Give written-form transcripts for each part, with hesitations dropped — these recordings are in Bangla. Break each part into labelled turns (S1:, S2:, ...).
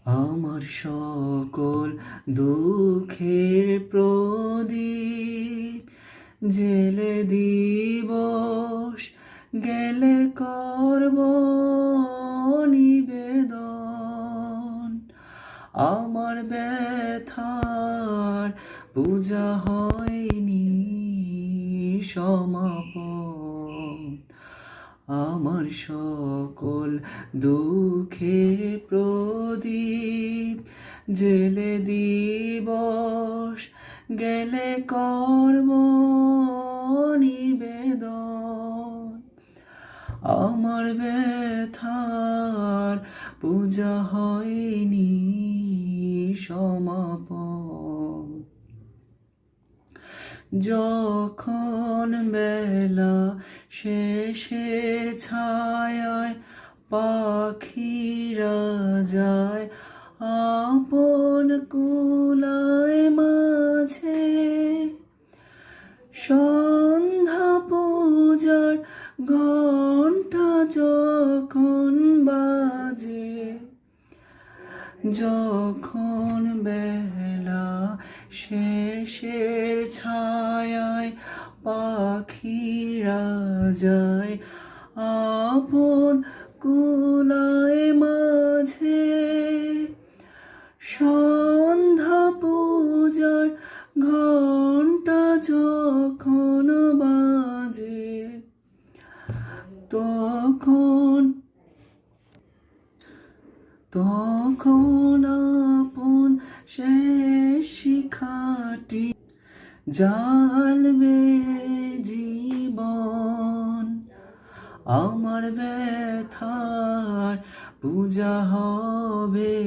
S1: আমার সকল দুঃখের প্রদীপ জেলে দিবস গেলে করব নিবেদন। আমার ব্যথার পূজা হয়নি সমাপন। আমার সকল দুঃখের প্রদীপ জেলে দিবস গেলে করব নিবেদন। আমার ব্যথার পূজা হয়নি সমাপন। যখন বেলা শেষের ছায়ায় পাখিরা যায় আপন কুলায় মাঝে, সন্ধ্যা পূজার ঘণ্টা যখন বাজে, যখন বেলা শেষের ছায়ায় পাখিরা যায় আপন কুলায় মাঝে, সন্ধ্যা পূজার ঘণ্টা যখন বাজে, তখন আপন শেষ শিখাটি জ্বালবে জীবন। আমার ব্যথার পূজা হবে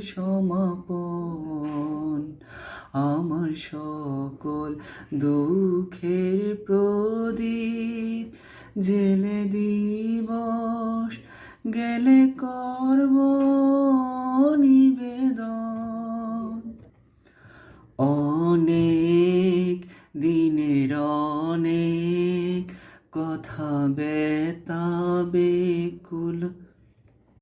S1: সমাপন। আমার সকল দুঃখের প্রদীপ জেলে দিবস গেলে করব নিবেদন। অনেক দিনের অনেক কথা বেতাবে